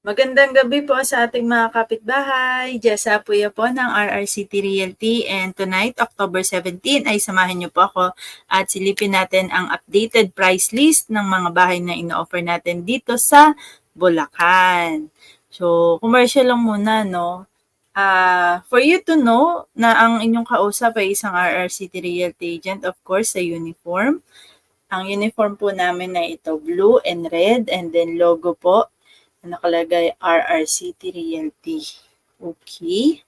Magandang gabi po sa ating mga kapitbahay. Jessa Puya po ng RRCT Realty, and tonight, October 17, ay samahan niyo po ako at silipin natin ang updated price list ng mga bahay na ino-offer natin dito sa Bulacan. So, commercial lang muna, no? For you to know na ang inyong kausap ay isang RRCT Realty agent, of course, sa uniform. Ang uniform po namin ay ito, blue and red, and then logo po nakalagay RRCT Realty. Okay.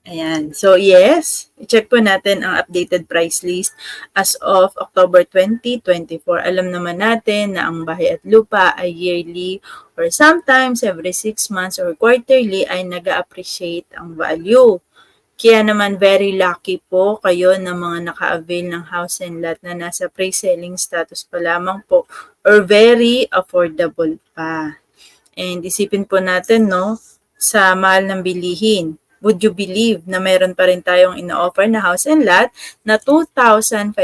Ayan. So, yes, i-check po natin ang updated price list as of October 2024. Alam naman natin na ang bahay at lupa ay yearly or sometimes every 6 months or quarterly ay nag-appreciate ang value. Kaya naman very lucky po kayo na mga naka-avail ng house and lot na nasa pre-selling status pa lamang po or very affordable pa. And isipin po natin, no, sa mahal ng bilihin. Would you believe na meron pa rin tayong ino-offer na house and lot na 2,500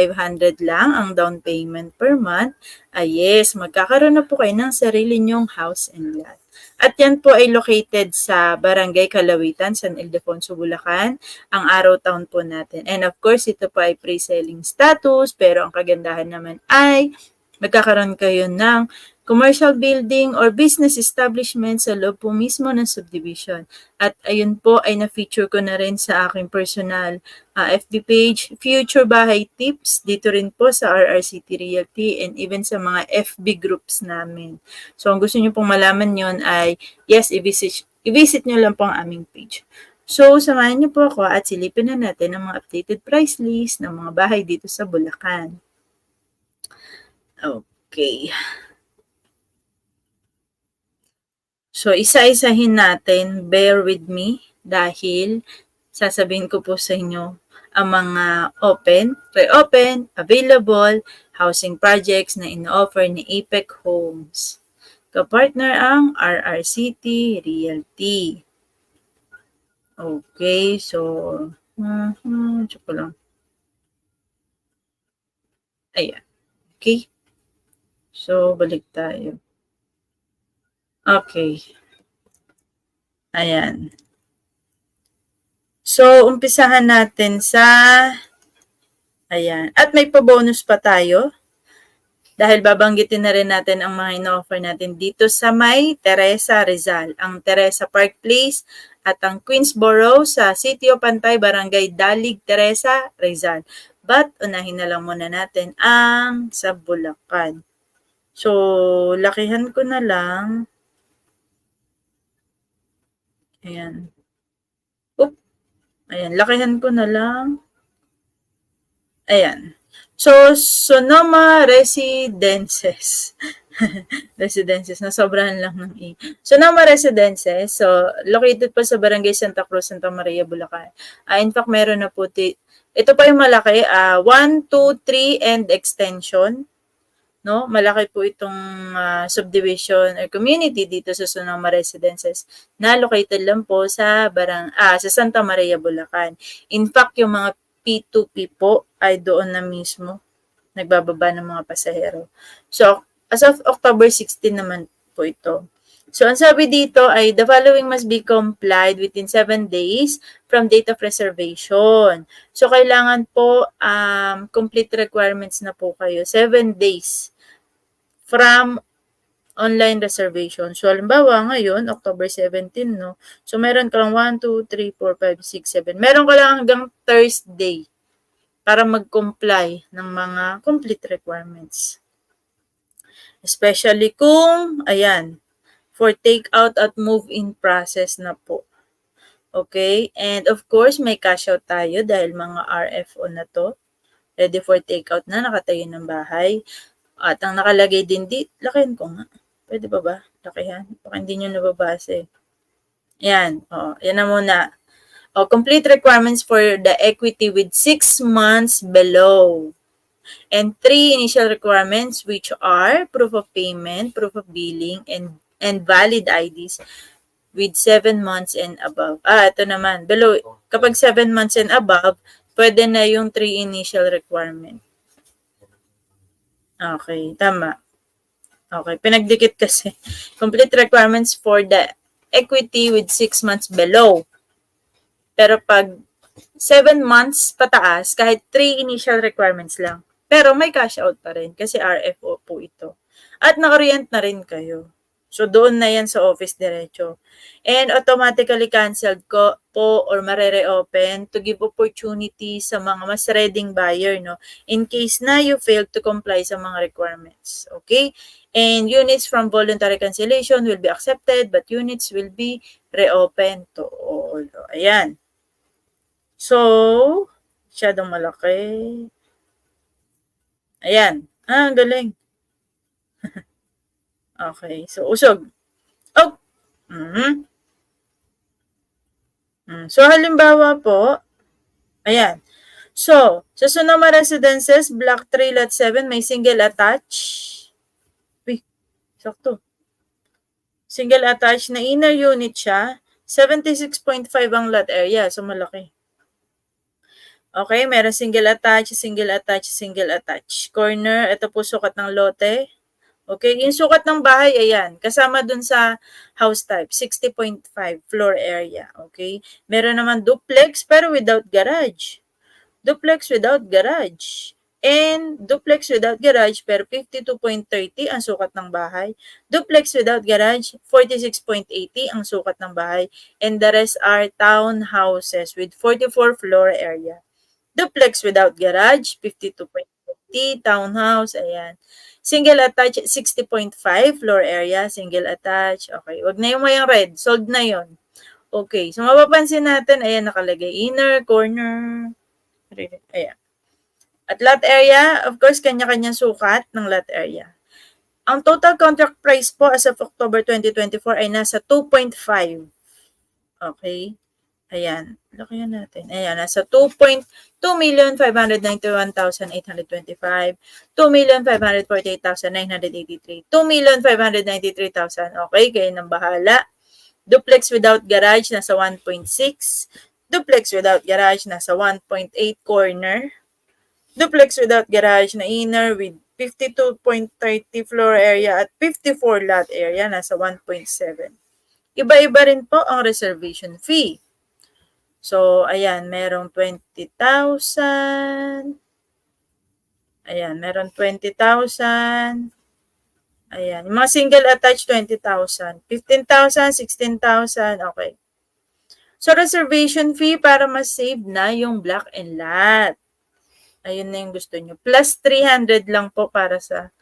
lang ang down payment per month? Yes, magkakaroon na po kayo ng sarili nyong house and lot. At yan po ay located sa Barangay Kalawitan, San Ildefonso, Bulacan, ang Araw Town po natin. And of course, ito po ay pre-selling status, pero ang kagandahan naman ay magkakaroon kayo ng commercial building or business establishment sa loob po mismo ng subdivision. At ayun po ay na-feature ko na rin sa aking personal FB page, Future Bahay Tips, dito rin po sa RRCT Realty and even sa mga FB groups namin. So, ang gusto nyo pong malaman yon ay, yes, i-visit nyo lang po ang aming page. So, samahan niyo po ako at silipin na natin ang mga updated price list ng mga bahay dito sa Bulacan. Okay. So, isa-isahin natin, bear with me, dahil sasabihin ko po sa inyo ang mga open, pre-open, available, housing projects na in-offer ni APEC Homes. Kapartner ang RRCT Realty. Okay, so, check ko lang. Ayan. Okay. So, balik tayo. Okay. Ayan. So, umpisahan natin sa, ayan. At may pa-bonus pa tayo. Dahil babanggitin na rin natin ang mga ino-offer natin dito sa may Teresa Rizal. Ang Teresa Park Place at ang Queensboro sa City of Pantay, Barangay Dalig, Teresa Rizal. But, unahin na lang muna natin ang sa Bulacan. So, lakihan ko na lang. Ayan. Ayan, lakihan ko na lang. Ayan. So, Sonoma Residences. Residences, nasobrahan lang ng E. Sonoma Residences, so, located po sa Barangay Santa Cruz, Santa Maria, Bulacan. In fact, meron na po, ito pa yung malaki, 1, 2, 3, and extension. No, malaki po itong subdivision or community dito sa Sonoma Residences na located lang po sa sa Santa Maria, Bulacan. In fact, yung mga P2P po ay doon na mismo nagbababa ng mga pasahero. So, as of October 16 naman po ito. So, ang sabi dito ay the following must be complied within 7 days from date of reservation. So, kailangan po complete requirements na po kayo. 7 days from online reservation. So, halimbawa, ngayon, October 17, no? So, meron ka lang 1, 2, 3, 4, 5, 6, 7. Meron ka lang hanggang Thursday para mag-comply ng mga complete requirements. Especially kung, ayan, for take-out at move-in process na po. Okay? And of course, may cash out tayo dahil mga RFO na to. Ready for take-out na, nakatayo ng bahay. At ang nakalagay din lakihan ko nga. Pwede ba? Lakihan. Baka hindi nyo nababase. Yan. Yan na muna. Complete requirements for the equity with 6 months below. And 3 initial requirements which are proof of payment, proof of billing, and valid IDs with 7 months and above. Ito naman. Below, kapag 7 months and above, pwede na yung 3 initial requirement. Okay, tama. Okay, pinagdikit kasi. Complete requirements for the equity with 6 months below. Pero pag 7 months pataas, kahit 3 initial requirements lang. Pero may cash out pa rin kasi RFO po ito. At naka-orient na rin kayo. So, doon na yan sa office diretso. And automatically canceled ko po or marere-open to give opportunity sa mga mas reading buyer, no? In case na you fail to comply sa mga requirements. Okay? And units from voluntary cancellation will be accepted but units will be reopened to all. Ayan. So, masyadong malaki. Ayan. Ang galing. Okay. So, usog. Oh! Mm-hmm. So, halimbawa po, ayan. So, sa Sonoma Residences, Block 3, Lot 7, may single attach. Uy, sakto. Single attach na inner unit siya. 76.5 ang lot area. So, malaki. Okay, meron single attach, single attach, single attach. Corner, ito po sukat ng lote. Okay, yung sukat ng bahay, ayan. Kasama dun sa house type, 60.5 floor area. Okay, meron naman duplex pero without garage. Duplex without garage. And duplex without garage pero 52.30 ang sukat ng bahay. Duplex without garage, 46.80 ang sukat ng bahay. And the rest are townhouses with 44 floor area. Duplex without garage, 52.50, townhouse, ayan. Single attached, 60.5, floor area, single attached. Okay, wag na yung may red, sold na yon. Okay, so mapapansin natin, ayan nakalagay, inner, corner, ayan. At lot area, of course, kanya-kanyang sukat ng lot area. Ang total contract price po as of October 2024 ay nasa 2.5. Okay. Ayan, lakihan natin. Ayan, nasa 2,591,825, 2,548,983, 2,593,000. Okay, kayo nang bahala. Duplex without garage, nasa 1.6. Duplex without garage, nasa 1.8 corner. Duplex without garage na inner with 52.30 floor area at 54 lot area, nasa 1.7. Iba-iba rin po ang reservation fee. So, ayan, merong 20,000. Ayan, meron 20,000. Ayan, yung mga single attached, 20,000. 15,000, 16,000, okay. So, reservation fee para ma-save na yung block and lot. Ayun na yung gusto nyo. Plus 300 lang po para sa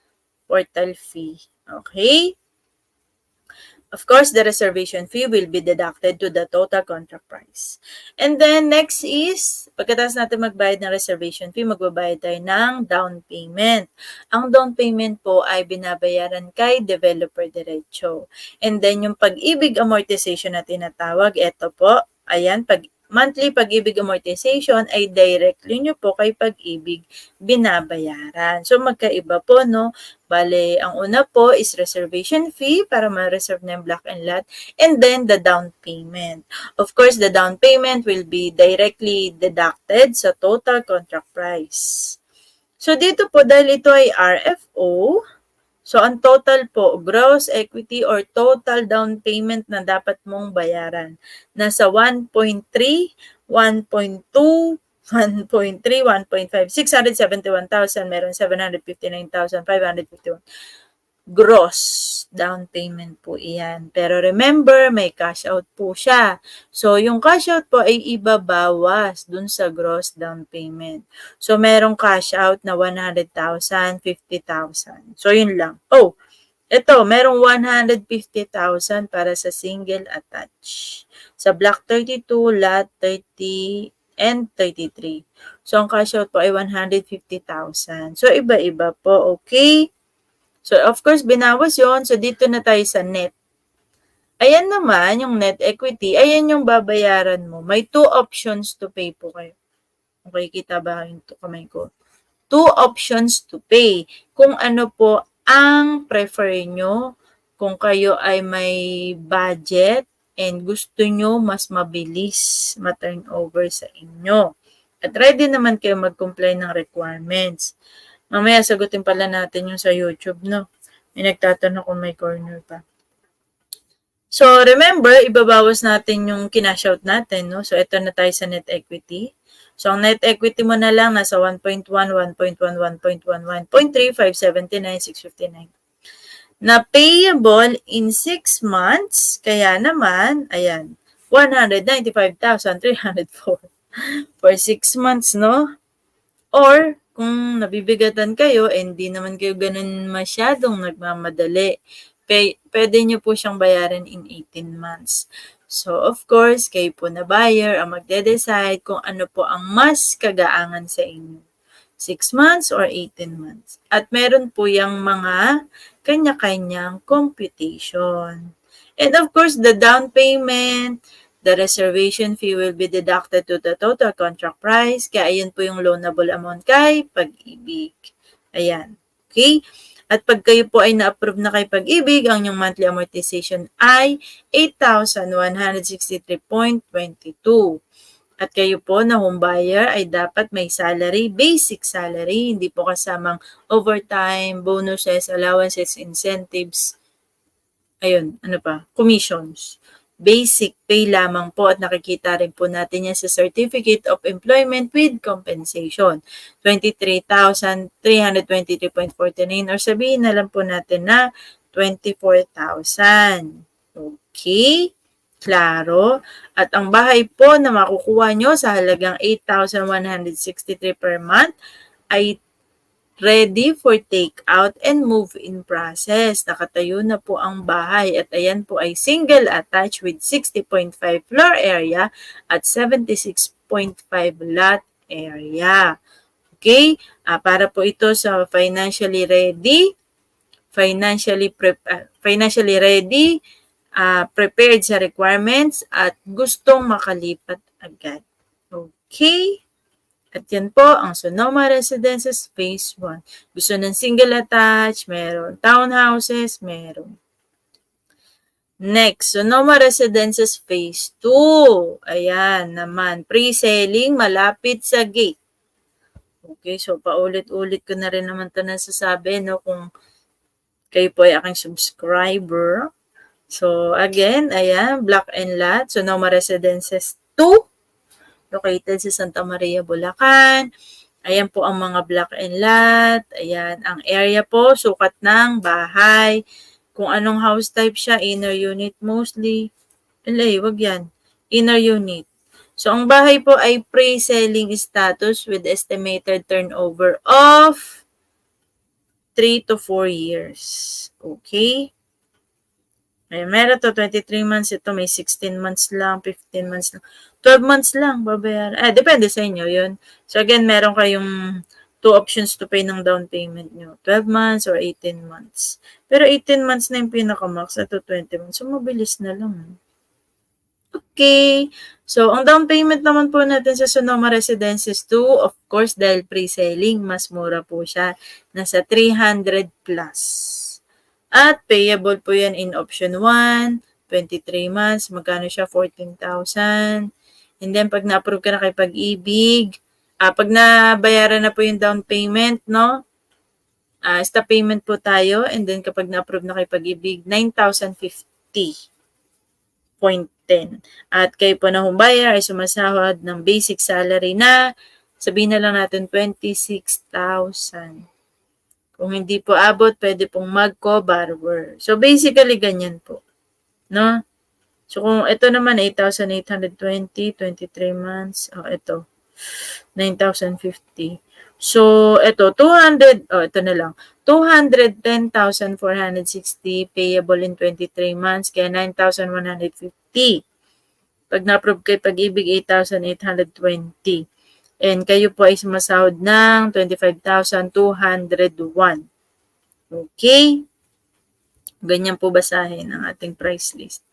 portal fee. Okay? Of course, the reservation fee will be deducted to the total contract price. And then, next is, pagkatapos natin magbayad ng reservation fee, magbabayad tayo ng down payment. Ang down payment po ay binabayaran kay developer diretso. And then, yung pag-ibig amortization na tinatawag, ito po, ayan, monthly pag-ibig amortization ay directly nyo po kay pag-ibig binabayaran. So, magkaiba po, no? Bale, ang una po is reservation fee para ma-reserve na yung block and lot, and then the down payment. Of course, the down payment will be directly deducted sa total contract price. So, dito po, dahil ito ay RFO, so ang total po, gross equity or total down payment na dapat mong bayaran, nasa 1.3, 1.2, 1.3, 1.5, 671,000, meron 759,551. Gross down payment po iyan. Pero remember, may cash out po siya. So, yung cash out po ay ibabawas dun sa gross down payment. So, merong cash out na 100,000, 50,000. So, yun lang. Oh, ito, merong 150,000 para sa single attach. Sa block 32, lot 30, and 33. So, ang cash out po ay 150,000. So, iba-iba po. Okay? So, of course, binawas yon. So, dito na tayo sa net. Ayan naman, yung net equity. Ayan yung babayaran mo. May 2 options to pay po kayo. Okay, kita ba yung kamay ko? 2 options to pay. Kung ano po ang prefer nyo, kung kayo ay may budget and gusto nyo mas mabilis ma-turnover sa inyo. At ready naman kayo mag-comply ng requirements. Mamaya sagutin pala natin yung sa YouTube, no? May nagtatanong kung may corner pa. So, remember, ibabawas natin yung kinash out natin, no? So, ito na tayo sa net equity. So, ang net equity mo na lang nasa 1.1, 1.1, 1.1, 1.3, 579, 659. Na payable in 6 months, kaya naman, ayan, 195,304 for 6 months, no? Or, kung nabibigatan kayo, hindi naman kayo ganun masyadong nagmamadali, pwede nyo po siyang bayaran in 18 months. So, of course, kayo po na buyer ang magde-decide kung ano po ang mas kagaangan sa inyo. 6 months or 18 months. At meron po yung mga kanya-kanyang computation. And of course, the down payment, the reservation fee will be deducted to the total contract price. Kaya ayan po yung loanable amount kay Pag-ibig. Ayan. Okay? At pag kayo po ay na-approve na kay Pag-ibig, ang inyong monthly amortization ay 8,163.22. At kayo po na home buyer ay dapat may salary, basic salary, hindi po kasamang overtime, bonuses, allowances, incentives, ayun, ano pa, commissions. Basic pay lamang po at nakikita rin po natin yan sa Certificate of Employment with Compensation. 23,323.49 or sabihin na lang po natin na 24,000. Okay? Klaro. At ang bahay po na makukuha nyo sa halagang 8,163 per month ay ready for take-out and move-in process. Nakatayo na po ang bahay at ayan po ay single attached with 60.5 floor area at 76.5 lot area. Okay? Para po ito sa financially ready, prepared sa requirements at gustong makalipat agad. Okay? At yan po ang Sonoma Residences Phase 1. Gusto ng single attached, meron. Townhouses, meron. Next, Sonoma Residences Phase 2. Ayan naman, pre-selling malapit sa gate. Okay, so paulit-ulit ko na rin naman ito nasasabi, no, kung kayo po ay aking subscriber. So, again, ayan, block and lot, Sonoma Residences 2. Located sa Santa Maria, Bulacan. Ayan po ang mga block and lot. Ayan, ang area po, sukat ng bahay. Kung anong house type siya, inner unit mostly. Wag yan. Inner unit. So, ang bahay po ay pre-selling status with estimated turnover of 3 to 4 years. Okay? Ayan, meron to 23 months. Ito may 16 months lang, 15 months lang. 12 months lang babayaran. Depende sa inyo yun. So again, meron kayong 2 options to pay ng down payment nyo. 12 months or 18 months. Pero 18 months na yung pinaka-max. Ito 20 months. So mabilis na lang. Okay. So ang down payment naman po natin sa Sonoma Residences 2, of course, dahil pre-selling, mas mura po siya. Nasa 300 plus. At payable po yan in option 1, 23 months. Magkano siya? 14,000. And then, pag na-approve ka na kay Pag-ibig, pag nabayaran na po yung down payment, no? Stop payment po tayo. And then, kapag na-approve na kay Pag-ibig, 9,050.10. At kayo po na home buyer ay sumasahod ng basic salary na, sabihin na lang natin, 26,000. Kung hindi po abot, pwede pong mag-co-borrower. So, basically, ganyan po. No? So, kung ito naman, 8,820, 23 months. Ito, 9,050. So, ito, 200, ito na lang. 210,460 payable in 23 months, kaya 9,150. Pag na-approve kay Pag-ibig, 8,820. And kayo po ay sumasahod ng 25,201. Okay? Ganyan po basahin ang ating price list.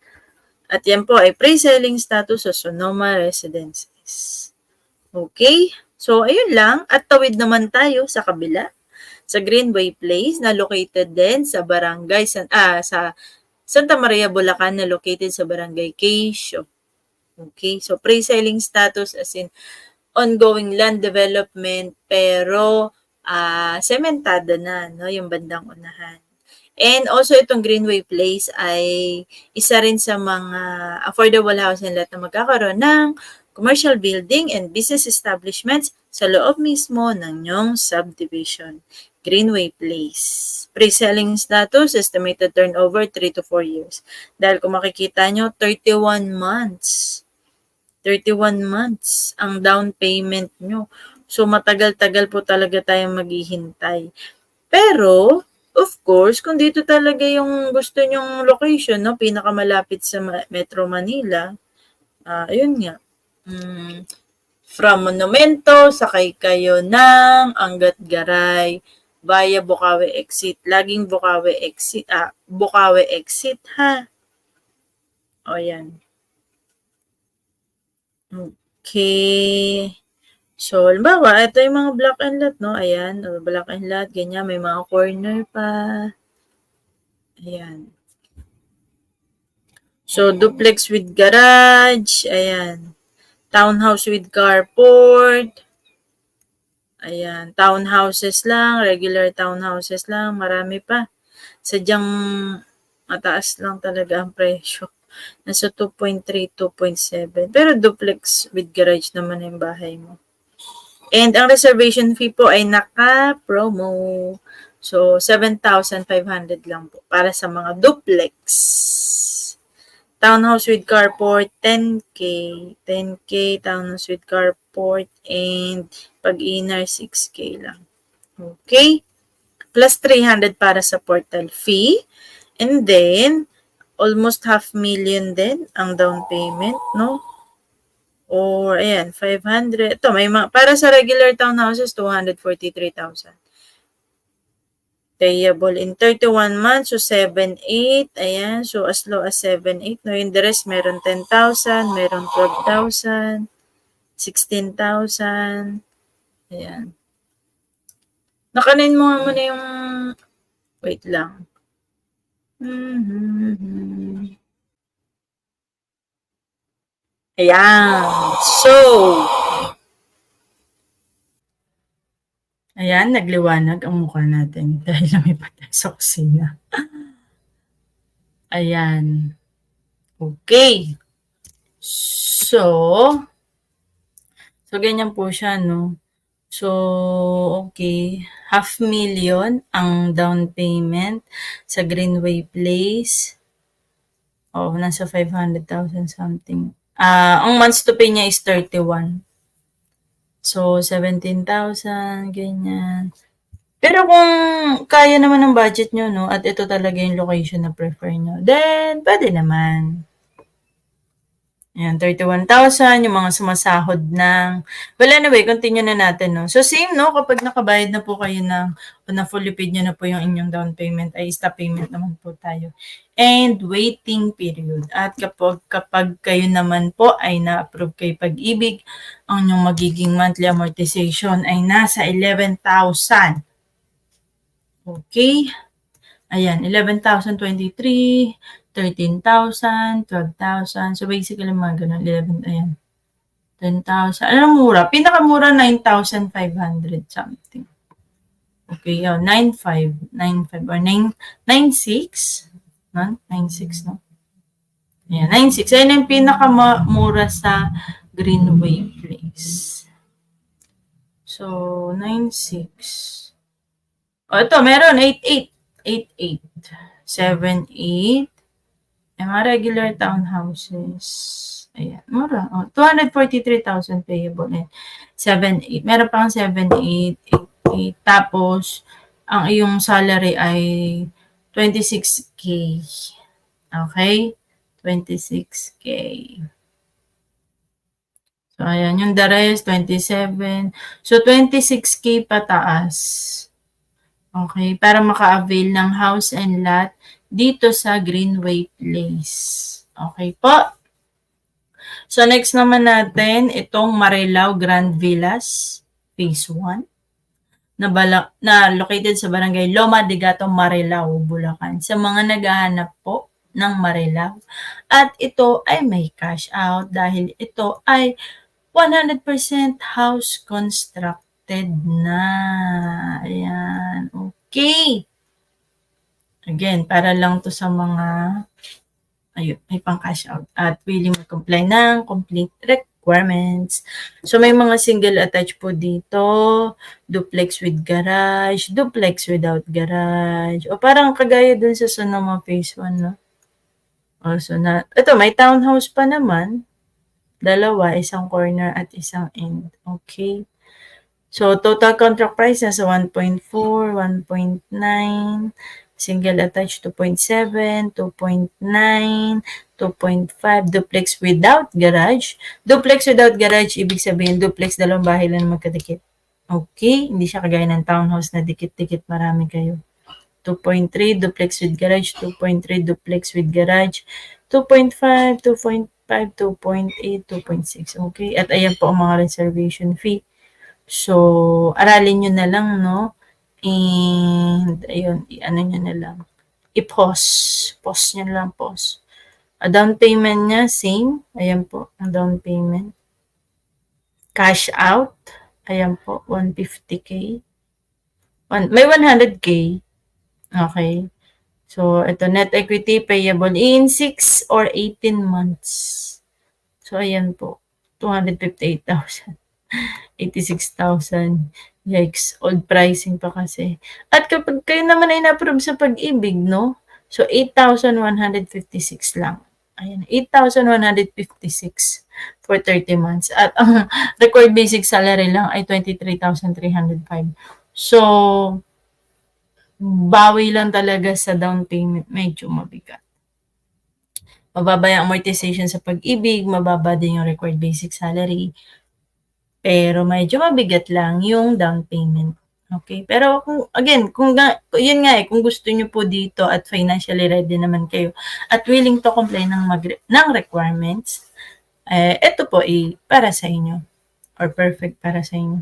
At yan po ay pre-selling status sa Sonoma Residences. Okay? So, ayun lang. At tawid naman tayo sa kabila. Sa Greenway Place na located din sa barangay, sa Santa Maria, Bulacan na located sa barangay Quezon. Okay? So, pre-selling status as in ongoing land development pero sementada na, no, yung bandang unahan. And also itong Greenway Place ay isa rin sa mga affordable housing lot na magkakaroon ng commercial building and business establishments sa loob mismo ng inyong subdivision. Greenway Place. Pre-selling status, estimated turnover 3 to 4 years. Dahil kung makikita nyo, 31 months. 31 months ang down payment nyo. So, matagal-tagal po talaga tayong maghihintay. Pero, of course, kung dito talaga yung gusto nyong location, no, pinakamalapit sa Metro Manila, ayun nga, from Monumento, sakay kayo ng Angat Garay, via Bukawi exit. Laging Bukawi exit, Bukawi exit, ha? O, yan. Okay. So, halimbawa, ito yung mga block and lot, no? Ayan, block and lot, ganyan, may mga corner pa. Ayan. So, duplex with garage, ayan. Townhouse with carport. Ayan, townhouses lang, regular townhouses lang, marami pa. Sadyang mataas lang talaga ang presyo. Nasa 2.3, 2.7. Pero duplex with garage naman yung bahay mo. And ang reservation fee po ay naka-promo. So, 7,500 lang po para sa mga duplex. Townhouse with carport, 10K. 10K, townhouse with carport, and pag-inner, 6K lang. Okay? Plus 300 para sa portal fee. And then, almost 500,000 din ang down payment, no? Or, ayan, 500. Ito, may para sa regular townhouses, 243,000. Payable in 31 months, so 7,800. Ayan, so as low as 7,800. No, in the rest, meron 10,000, meron 12,000, 16,000. Ayan. Nakanin mo nga muna yung, wait lang. Ayan. So, ayan, nagliwanag ang mukha natin dahil lumipat tayo sa kusina. Ayan. Okay. So, ganyan po siya, no? So, okay. 500,000 ang down payment sa Greenway Place. Oh, nasa 500,000 something. Ang months to pay niya is 31. So, 17,000, ganyan. Pero kung kaya naman ng budget nyo, no, at ito talaga yung location na prefer nyo, then, pwede naman. Ayan, 31,000, yung mga sumasahod ng, well, anyway, continue na natin, no. So, same, no, kapag nakabayad na po kayo ng, o na fully paid nyo na po yung inyong down payment, ay stop payment naman po tayo. And waiting period. At kapag kayo naman po ay na-approve kay Pag-ibig, ang inyong magiging monthly amortization ay nasa 11,000. Okay. Ayan, 11,023, 13,000, 12,000. So, basically, mga ganun, 11, ayan. 10,000. Ano mura? Pinakamura, 9,500 something. Okay, 9,500, 9,500, or 9,600, no? 9,600, no? Ayan, 9,600. Ayan yung pinakamura sa Greenway Place. So, 9,600. Ito, meron, 8,800. 8,800. 7,800. Mga regular townhouses. Ayan, mura. 243,000 payable. 7,800. Meron pang 7,800, 8,800. Tapos, ang iyong salary ay 26K. Okay? 26K. So, ayan. Yung the rest, 27. So, 26K pataas. Okay? Para maka-avail ng house and lot dito sa Greenway Place. Okay po? So, next naman natin, itong Marilao Grand Villas, Phase 1, na located sa Barangay Loma de Gato, Marilao, Bulacan. Sa mga naghahanap po ng Marilao. At ito ay may cash out dahil ito ay 100% house constructed na. Ayan. Okay. Again, para lang to sa mga ayun, may pang cash out at willing mag-comply ng complete requirements. So, may mga single attached po dito, duplex with garage, duplex without garage, o parang kagaya dun sa Sonoma Phase 1, no? Also na, ito, may townhouse pa naman, dalawa, isang corner at isang end. Okay. So, total contract price nasa 1.4, 1.9, single attached 2.7, 2.9, 2.5, duplex without garage. Duplex without garage, ibig sabihin duplex, dalawang bahay lang magkadikit. Okay, hindi siya kagaya ng townhouse na dikit-dikit marami kayo. 2.3 duplex with garage, 2.3 duplex with garage, 2.5, 2.5, 2.8, 2.6. Okay, at ayan po ang mga reservation fee. So, aralin nyo na lang, no? And, ayun, ano nyo na lang. I-pause. Pause nyo lang, pause. A down payment niya, same. Ayan po, ang down payment. Cash out. Ayan po, 150K. May 100K. Okay. So, ito, net equity payable in 6 or 18 months. So, ayan po, 258,000. 86,000. Yikes, old pricing pa kasi. At kapag kayo naman ay na-approve sa pag-ibig, no? So, 8,156 lang. Ayan, 8,156 for 30 months. At ang required basic salary lang ay 23,305. So, bawi lang talaga sa down payment. Medyo mabigat. Mababa yung amortization sa pag-ibig, mababa din yung required basic salary. Pero medyo mabigat lang yung down payment. Okay? Pero kung, again, yun nga kung gusto nyo po dito at financially ready naman kayo at willing to comply ng requirements, ito po para sa inyo or perfect para sa inyo.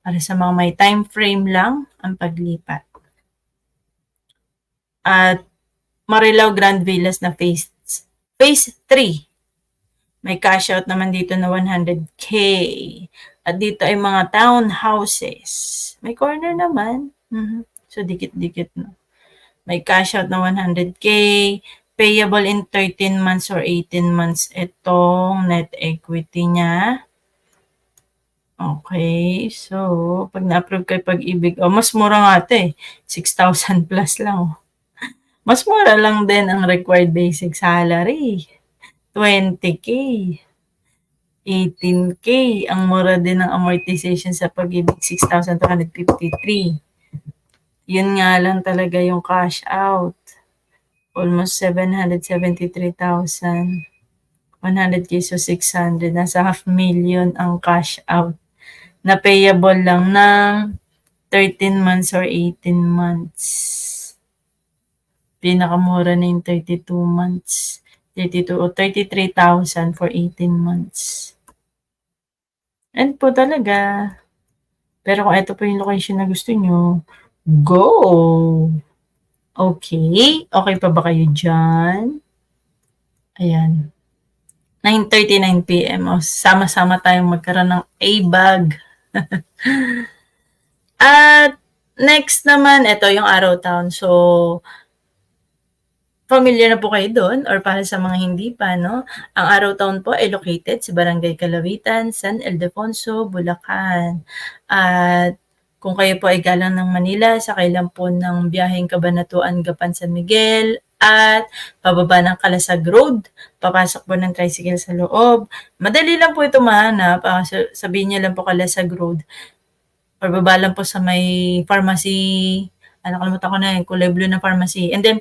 Para sa mga may time frame lang ang paglipat. At Marilao Grand Villas na phase 3. May cash out naman dito na 100K. At dito ay mga townhouses. May corner naman. So, dikit-dikit na. May cash out na 100K. Payable in 13 months or 18 months itong net equity niya. Okay. So, pag na-approve kay Pag-ibig, mas mura nga ito 6,000 plus lang. Mas mura lang din ang required basic salary. 20K. 18K. Ang mura din ng amortization sa Pag-ibig, 6,253. Yun nga lang talaga yung cash out. Almost 773,000. 100K so 600. Nasa 500,000 ang cash out. Na payable lang ng 13 months or 18 months. Pinakamura na yung 32 months. 32 o 33,000 for 18 months. And po talaga. Pero kung ito po yung location na gusto nyo, go! Okay. Okay pa ba kayo dyan? Ayan. 9:39 p.m. O, sama-sama tayong magkaroon ng A-bag. At next naman, ito yung Araw Town. So, familiar na po kayo doon or para sa mga hindi pa, no? Ang Araw Town po ay located sa Barangay Calawitan, San Ildefonso, Bulacan. At kung kayo po ay galang ng Manila, sakay lang po ng biyaheng Cabanatuan, Gapan, San Miguel, at pababa ng Calasag Road, papasok po ng tricycle sa loob. Madali lang po ito mahanap. Sabihin niyo lang po Calasag Road. Or baba lang po sa may pharmacy, nakalimutan ko na yung kulay blue na pharmacy. And then,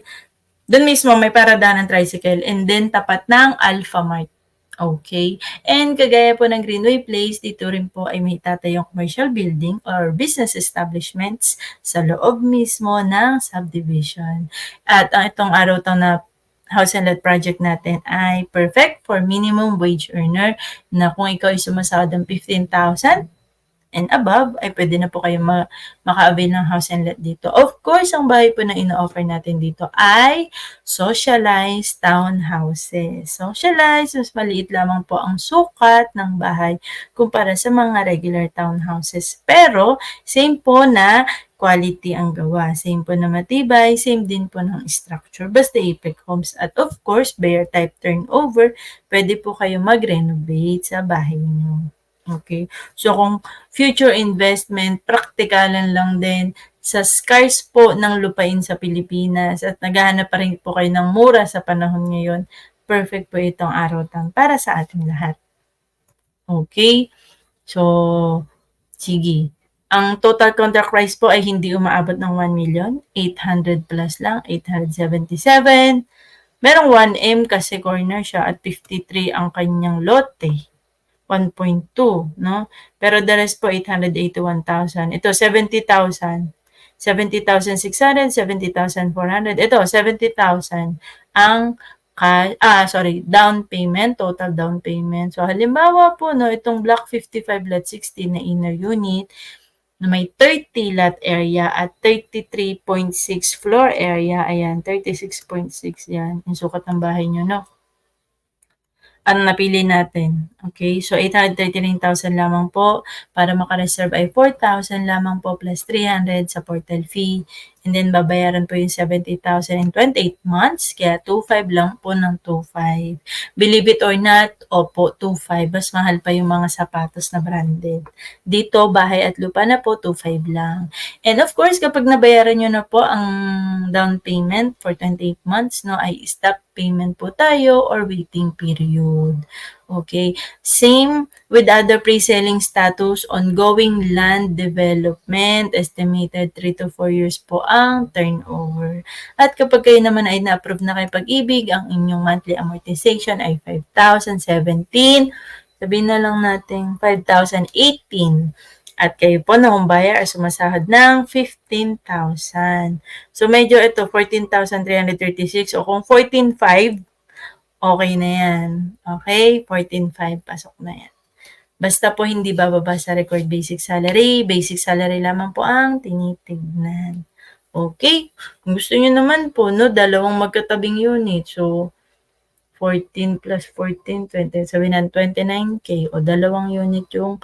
doon mismo may paradahan ng tricycle and then tapat ng Alpha Mart. Okay. And kagaya po ng Greenway Place, dito rin po ay may tatayong commercial building or business establishments sa loob mismo ng subdivision. At itong Araw Town na house and lot project natin ay perfect for minimum wage earner na kung ikaw ay sumasahod ng 15,000 and above, ay pwede na po kayo maka-avail ng house and lot dito. Of course, ang bahay po na ino-offer natin dito ay socialized townhouses. Socialized, mas maliit lamang po ang sukat ng bahay kumpara sa mga regular townhouses. Pero, same po na quality ang gawa. Same po na matibay, same din po ng structure. Basta Apex Homes. At of course, buyer type turnover, pwede po kayo mag-renovate sa bahay niyo. Okay? So kung future investment, praktikalan lang din sa scarce po ng lupain sa Pilipinas at naghahanap pa rin po kayo ng mura sa panahon ngayon, perfect po itong Araw Town para sa ating lahat. Okay? So, sige. Ang total contract price po ay hindi umaabot ng 1,800,000 plus lang, 877. Merong 1M kasi corner siya at 53 ang kanyang lote. 1.2, no? Pero the rest po 881,000. Ito 70,000. 70,600, 70,400. Ito 70,000 ang down payment, total down payment. So halimbawa po no, itong block 55 lot 16 na inner unit na may 30 lot area at 33.6 floor area. Ayan, 36.6 yan. Yung sukat ng bahay nyo, no? Ano napili natin? Okay, so 839,000 lamang po. Para makareserve ay 4,000 lamang po plus 300 sa portal fee. And then babayaran po yung 70,000 in 28 months. Kaya 2,500 lang po ng 2,500. Believe it or not, opo, 2,500. Mas mahal pa yung mga sapatos na branded. Dito, bahay at lupa na po, 2,500 lang. And of course, kapag nabayaran nyo na po ang down payment for 28 months, no, ay stop payment po tayo or waiting period. Okay. Same with other pre-selling status, ongoing land development, estimated 3 to 4 years po ang turnover. At kapag kayo naman ay na-approve na kay Pag-ibig, ang inyong monthly amortization ay 5,017. Sabihin na lang natin 5,018. At kayo po na home buyer ay sumasahod ng 15,000. So medyo ito 14,336 o kung 14,500, okay na yan. Okay? 14,500 pasok na yan. Basta po hindi bababa sa record basic salary. Basic salary lamang po ang tinitignan. Okay? Kung gusto nyo naman po, no, dalawang magkatabing unit. So, 14 plus 14, 20, sabihin na 29K o dalawang unit yung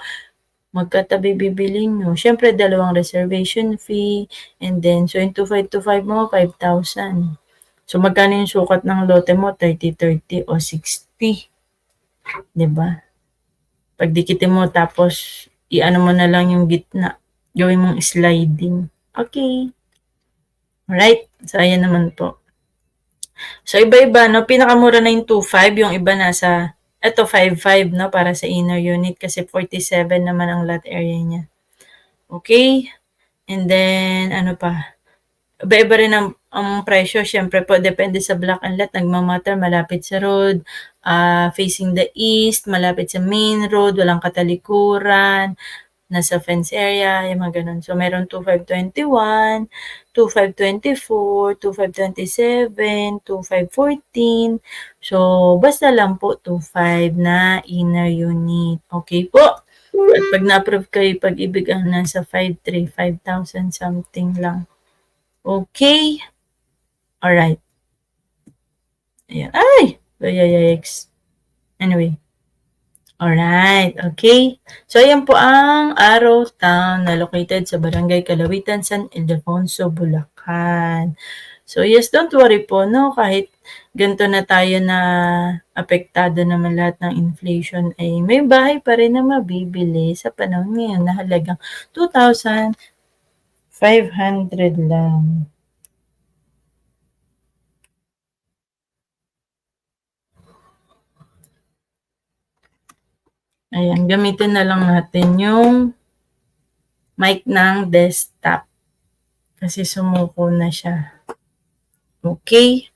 magkatabi bibilin nyo. Siyempre, dalawang reservation fee. And then, so yung 2,525 mo, 5,000. So, magkano yung sukat ng lote mo? 30, 30 o 60. Diba? Pagdikitin mo, tapos, i-ano mo na lang yung gitna. Gawin mong sliding. Okay. Alright. So, ayan naman po. So, iba-iba, no? Pinakamura na yung 2,500. Yung iba nasa, ito 5,500, no? Para sa inner unit kasi 47 naman ang lot area niya. Okay? And then, ano pa? Iba-iba rin ang presyo. Siyempre po, depende sa block and lot. Nagmamatter, malapit sa road, facing the east, malapit sa main road, walang katalikuran, nasa fence area, yung mga ganun. So, meron 2,521, 2,524, 2,527, 2,514. So, basta lang po 2,500 na inner unit. Okay po? At pag na-approve kayo, Pag-ibig ang nasa 5,300, 5,000 something lang. Okay? Alright. Ayan. Ay! Yikes. Anyway. Alright, okay. So, ayan po ang Araw Town na located sa Barangay Kalawitan, San Ildefonso, Bulacan. So, yes, don't worry po, no? Kahit ganito na tayo na apektado naman lahat ng inflation, ay may bahay pa rin na mabibili sa panahon ngayon na halagang 2,500 lang. Ayan, gamitin na lang natin yung mic ng desktop kasi sumuko na siya. Okay?